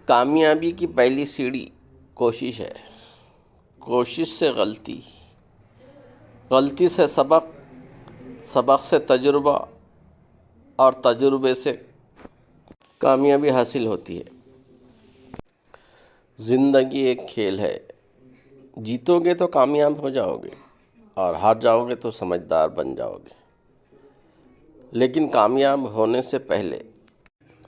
کامیابی کی پہلی سیڑھی کوشش ہے۔ کوشش سے غلطی، غلطی سے سبق، سبق سے تجربہ اور تجربے سے کامیابی حاصل ہوتی ہے۔ زندگی ایک کھیل ہے، جیتو گے تو کامیاب ہو جاؤ گے اور ہار جاؤ گے تو سمجھدار بن جاؤ گے، لیکن کامیاب ہونے سے پہلے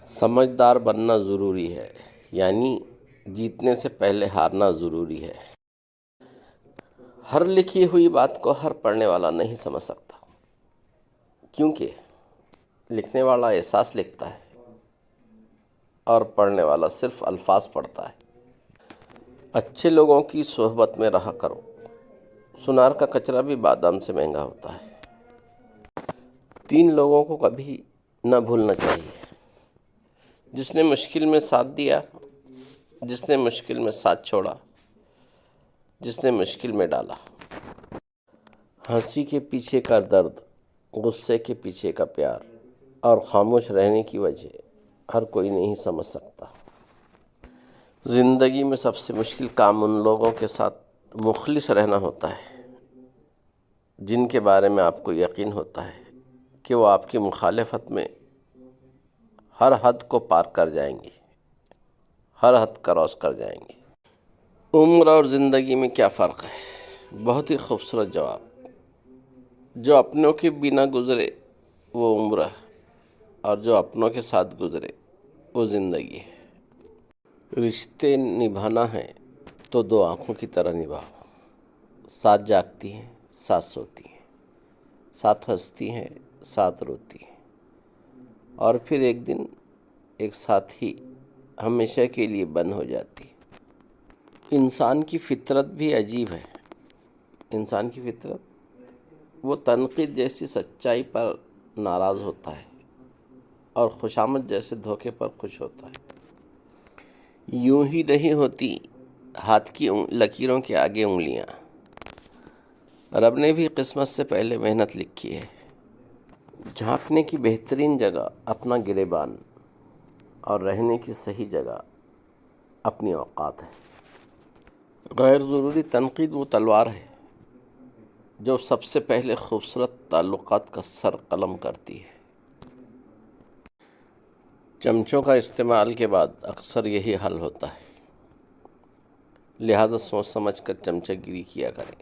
سمجھدار بننا ضروری ہے، یعنی جیتنے سے پہلے ہارنا ضروری ہے۔ ہر لکھی ہوئی بات کو ہر پڑھنے والا نہیں سمجھ سکتا، کیونکہ لکھنے والا احساس لکھتا ہے اور پڑھنے والا صرف الفاظ پڑھتا ہے۔ اچھے لوگوں کی صحبت میں رہا کرو، سنار کا کچرا بھی بادام سے مہنگا ہوتا ہے۔ 3 لوگوں کو کبھی نہ بھولنا چاہیے، جس نے مشکل میں ساتھ دیا، جس نے مشکل میں ساتھ چھوڑا، جس نے مشکل میں ڈالا۔ ہنسی کے پیچھے کا درد، غصے کے پیچھے کا پیار اور خاموش رہنے کی وجہ ہر کوئی نہیں سمجھ سکتا۔ زندگی میں سب سے مشکل کام ان لوگوں کے ساتھ مخلص رہنا ہوتا ہے جن کے بارے میں آپ کو یقین ہوتا ہے کہ وہ آپ کی مخالفت میں ہر حد کو پار کر جائیں گے، ہر حد کراس کر جائیں گے۔ عمر اور زندگی میں کیا فرق ہے؟ بہت ہی خوبصورت جواب۔ جو اپنوں کے بنا گزرے وہ عمر ہے، اور جو اپنوں کے ساتھ گزرے وہ زندگی ہے۔ رشتے نبھانا ہے تو 2 آنکھوں کی طرح نبھاؤ، ساتھ جاگتی ہیں، ساتھ سوتی ہیں، ساتھ ہنستی ہیں، ساتھ روتی ہیں، اور پھر ایک دن ایک ساتھ ہی ہمیشہ کے لیے بند ہو جاتی ہے۔ انسان کی فطرت بھی عجیب ہے۔ انسان کی فطرت، وہ تنقید جیسی سچائی پر ناراض ہوتا ہے اور خوشامد جیسے دھوکے پر خوش ہوتا ہے۔ یوں ہی نہیں ہوتی ہاتھ کی لکیروں کے آگے انگلیاں۔ رب نے بھی قسمت سے پہلے محنت لکھی ہے۔ جھانکنے کی بہترین جگہ اپنا گریبان اور رہنے کی صحیح جگہ اپنی اوقات ہے۔ غیر ضروری تنقید وہ تلوار ہے جو سب سے پہلے خوبصورت تعلقات کا سر قلم کرتی ہے۔ چمچوں کا استعمال کے بعد اکثر یہی حل ہوتا ہے، لہذا سوچ سمجھ کر چمچہ گیری کیا کریں۔